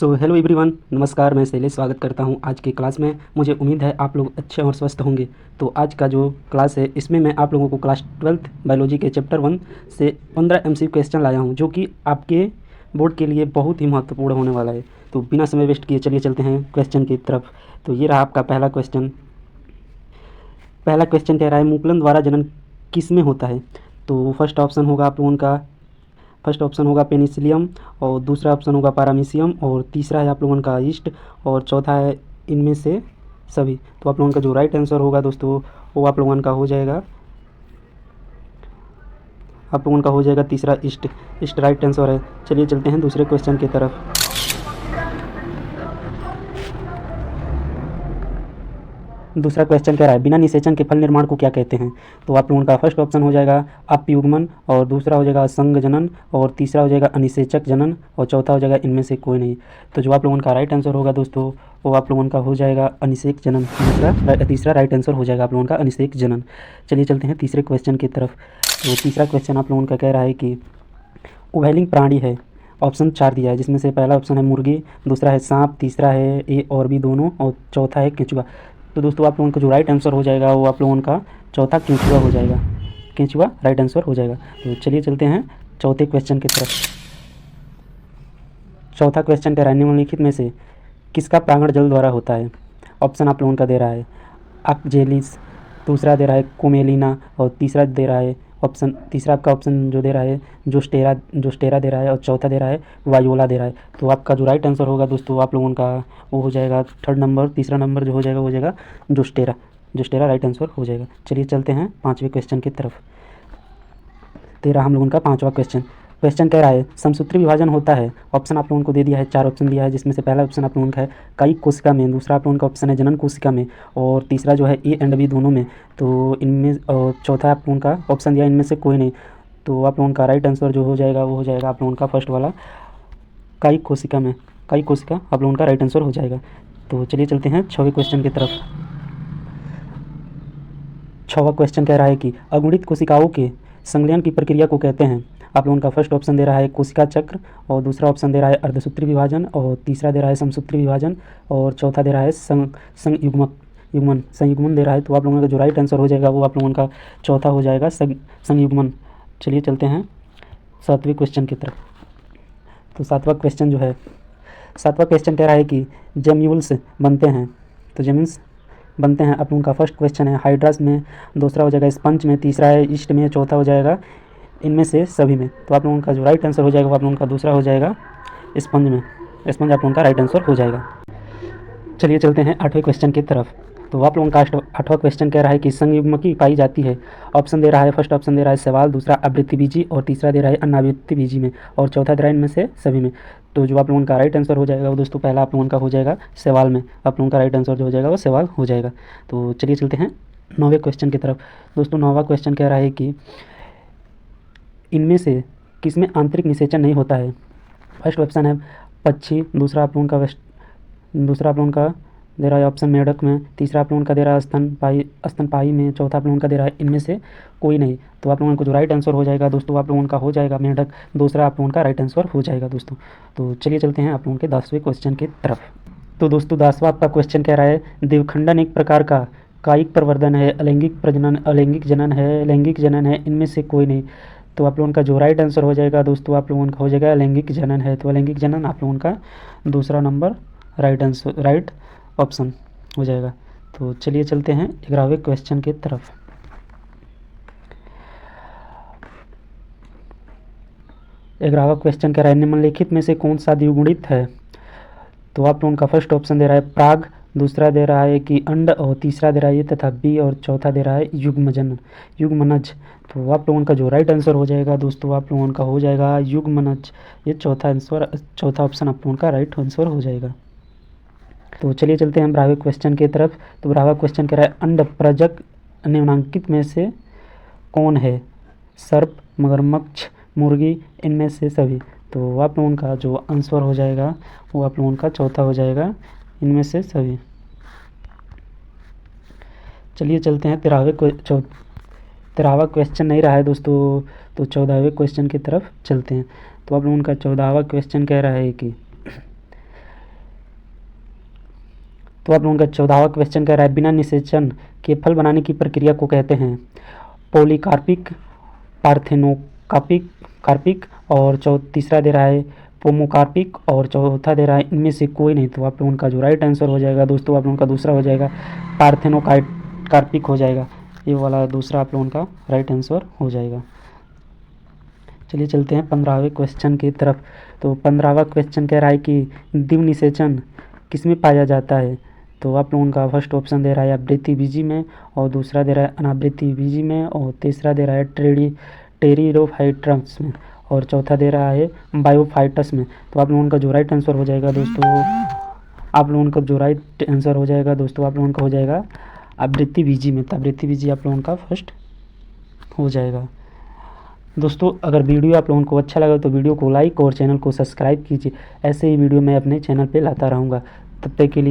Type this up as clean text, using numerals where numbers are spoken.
So hello everyone, नमस्कार। मैं शैलेश स्वागत करता हूं आज की क्लास में। मुझे उम्मीद है आप लोग अच्छे और स्वस्थ होंगे। तो आज का जो क्लास है इसमें मैं आप लोगों को क्लास 12th बायोलॉजी के चैप्टर 1 से 15 MCQ क्वेश्चन लाया हूं, जो कि आपके बोर्ड के लिए बहुत ही महत्वपूर्ण होने वाला है। तो बिना समय वेस्ट किए चलिए चलते हैं क्वेश्चन की तरफ। तो ये रहा आपका पहला क्वेश्चन। पहला क्वेश्चन कह रहा है मुकुलन द्वारा जनन किस में होता है। तो फर्स्ट ऑप्शन होगा आप लोगों का पेनिसिलियम, और दूसरा ऑप्शन होगा पैरामीशियम, और तीसरा है आप लोगों का ईस्ट, और चौथा है इनमें से सभी। तो आप लोगों का जो राइट आंसर होगा दोस्तों वो आप लोगों का हो जाएगा तीसरा ईस्ट राइट आंसर है। चलिए चलते हैं दूसरे क्वेश्चन की तरफ। दूसरा क्वेश्चन कह रहा है बिना निषेचन के फल निर्माण को क्या कहते हैं। तो आप लोगों का फर्स्ट ऑप्शन हो जाएगा अपयुग्मन, और दूसरा हो जाएगा संग जनन, और तीसरा हो जाएगा अनिषेचक जनन, और चौथा हो जाएगा इनमें से कोई नहीं। तो जो आप लोगों का राइट आंसर होगा दोस्तों वो आप लोगों का हो जाएगा अनिषेक जनन। तीसरा राइट आंसर हो जाएगा आप लोगों का अनिषेक जनन। चलिए चलते हैं तीसरे क्वेश्चन की तरफ। तो तीसरा क्वेश्चन आप लोगों का कह रहा है कि उभयलिंग प्राणी है। ऑप्शन 4 दिया है, जिसमें से पहला ऑप्शन है मुर्गी, दूसरा है सांप, तीसरा है ए और बी दोनों, और चौथा है केंचुआ। तो दोस्तों आप लोगों का जो राइट आंसर हो जाएगा वो आप लोगों का चौथा केंचुआ हो जाएगा। केंचुआ राइट आंसर हो जाएगा। तो चलिए चलते हैं चौथे क्वेश्चन की तरफ। चौथा क्वेश्चन कह रहा है निम्नलिखित में से किसका प्रांगण जल द्वारा होता है। ऑप्शन आप लोगों का दे रहा है अक्जेलिस, दूसरा दे रहा है कोमेलिना, और तीसरा आपका ऑप्शन जो दे रहा है जोस्टेरा दे रहा है, और चौथा दे रहा है वायोला दे रहा है। तो आपका जो राइट आंसर होगा दोस्तों आप लोगों का वो हो जाएगा तीसरा नंबर जो हो जाएगा जोस्टेरा राइट आंसर हो जाएगा। चलिए चलते हैं पाँचवें क्वेश्चन की तरफ। तेरह हम लोगों का पाँचवा क्वेश्चन कह रहा है समसूत्री विभाजन होता है। ऑप्शन आप लोगों को दे दिया है, 4 ऑप्शन दिया है, जिसमें से पहला ऑप्शन आप लोगों का है कायिक कोशिका में, दूसरा आप लोगों का ऑप्शन है जनन कोशिका में, और तीसरा जो है ए एंड बी दोनों में। तो इनमें और चौथा आप लोगों का ऑप्शन दिया इनमें से कोई नहीं। तो आप लोगों का राइट आंसर जो हो जाएगा वो हो जाएगा आप लोगों का फर्स्ट वाला कायिक कोशिका आप लोगों का राइट आंसर हो जाएगा। तो चलिए चलते हैं 6वें क्वेश्चन की तरफ। 6वां क्वेश्चन कह रहा है कि अगुणित कोशिकाओं के संलयन की प्रक्रिया को कहते हैं। आप लोगों का फर्स्ट ऑप्शन दे रहा है कोशिका चक्र, और दूसरा ऑप्शन दे रहा है अर्धसूत्री विभाजन, और तीसरा दे रहा है समसूत्री विभाजन, और चौथा दे रहा है संयुग्मन दे रहा है। तो आप लोगों का जो राइट आंसर हो जाएगा वो आप लोगों का चौथा हो जाएगा संयुग्मन। चलिए चलते हैं 7वें क्वेश्चन की तरफ। तो 7वां क्वेश्चन कह रहा है कि जेम्यूल्स बनते हैं। तो जेम्यूल्स बनते हैं आप लोगों का फर्स्ट क्वेश्चन है हाइड्रास में, दूसरा हो जाएगा स्पंज में, तीसरा है ईस्ट में, चौथा हो जाएगा इनमें से सभी में। तो आप लोगों का जो राइट आंसर हो जाएगा वो आप लोगों का दूसरा हो जाएगा स्पंज में। स्पंज आप लोगों का राइट आंसर हो जाएगा। चलिए चलते हैं 8वें क्वेश्चन की तरफ। तो आप लोगों का 8वां क्वेश्चन कह रहा है कि संयुग्मकी पाई जाती है। ऑप्शन दे रहा है, फर्स्ट ऑप्शन दे रहा है सवाल, दूसरा आवृत्तिबीजी, और तीसरा दे रहा है अनावृत्तिबीजी में, और चौथा दे रहा है इनमें से सभी में। तो जो आप लोगों का राइट आंसर हो जाएगा वो दोस्तों पहला आप लोगों का हो जाएगा सवाल में। आप लोगों का राइट आंसर जो हो जाएगा वो सवाल हो जाएगा। तो चलिए चलते हैं 9वें क्वेश्चन की तरफ। दोस्तों 9वां क्वेश्चन कह रहा है कि इनमें से किसमें आंतरिक निषेचन नहीं होता है। फर्स्ट ऑप्शन है पक्षी, दूसरा आप लोगों का दे रहा है ऑप्शन मेढक में, तीसरा आप लोगों का दे रहा है स्तनपायी में, चौथा आप लोगों का दे रहा है इनमें से कोई नहीं। तो आप लोगों को जो राइट आंसर हो जाएगा दोस्तों आप लोगों का हो जाएगा मेढक, दूसरा आप लोगों का राइट आंसर हो जाएगा दोस्तों। तो चलिए चलते हैं आप लोगों के 10वें क्वेश्चन की तरफ। तो दोस्तों 10वां आपका क्वेश्चन कह रहा है द्विखंडन एक प्रकार का कायिक प्रवर्धन है, अलैंगिक जनन है, इनमें से कोई नहीं। तो आप लोगों का जो राइट आंसर हो जाएगा दोस्तों आप लोगों का हो जाएगा अलैंगिक जनन है। तो अलैंगिक जनन आप लोगों का दूसरा नंबर राइट ऑप्शन हो जाएगा। तो चलिए चलते हैं 11वें क्वेश्चन की तरफ। 11वां क्वेश्चन कह रहा है निम्नलिखित में से कौन सा द्विगुणित है। तो आप लोगों का फर्स्ट ऑप्शन दे रहा है प्राग, दूसरा दे रहा है कि अंड, और तीसरा दे रहा है ये तथा बी, और चौथा दे रहा है युग्मनज। तो आप लोगों का जो राइट आंसर हो जाएगा दोस्तों आप लोगों का हो जाएगा युग्मनज। ये चौथा ऑप्शन आप लोगों का राइट आंसर हो जाएगा। तो चलिए चलते हैं 12वें क्वेश्चन की तरफ। तो 12वां क्वेश्चन कह रहा है अंड प्रजक निम्नलिखित में से कौन है। सर्प, मगरमच्छ, मुर्गी, इनमें से सभी। तो आप लोगों का जो आंसर हो जाएगा वो आप लोगों का चौथा हो जाएगा इनमें से सभी। चलिए चलते हैं 13वां क्वेश्चन नहीं रहा है दोस्तों, तो 14वें क्वेश्चन की तरफ चलते हैं। तो आप लोगों का 14वां क्वेश्चन कह रहा है कि तो आप लोगों का 14वां क्वेश्चन कह रहा है बिना निषेचन के फल बनाने की प्रक्रिया को कहते हैं पॉलीकार्पिक, पार्थेनोकार्पिक कार्पिक, और तीसरा दे रहा है पोमोकार्पिक, और चौथा दे रहा है इनमें से कोई नहीं। तो आप लोगों का जो राइट आंसर हो जाएगा दोस्तों, आप लोगों का दूसरा हो जाएगा पार्थेनोकार्पिक हो जाएगा। ये वाला दूसरा आप लोगों का राइट आंसर हो जाएगा। चलिए चलते हैं 15वें क्वेश्चन की तरफ। तो 15वां क्वेश्चन कह रहा है कि द्विम निषेचन किसमें पाया जाता है। तो आप लोगों का फर्स्ट ऑप्शन दे रहा है आवृत्ति बीजी में, और दूसरा दे रहा है अनावृत्ति बीजी में, और तीसरा दे रहा है टेरिडोफाइट्स में, और चौथा दे रहा है बायोफाइटस में। तो आप लोगों का जो राइट आंसर हो जाएगा दोस्तों, आप लोगों का जो राइट आंसर हो जाएगा दोस्तों, आप लोगों का हो जाएगा आवृत्ति बीजी में। तो आवृत्ति बीजी आप लोगों का फर्स्ट हो जाएगा। दोस्तों अगर वीडियो आप लोगों को अच्छा लगा तो वीडियो को लाइक और चैनल को सब्सक्राइब कीजिए। ऐसे ही वीडियो मैं अपने चैनल पे लाता रहूँगा। तब तक के लिए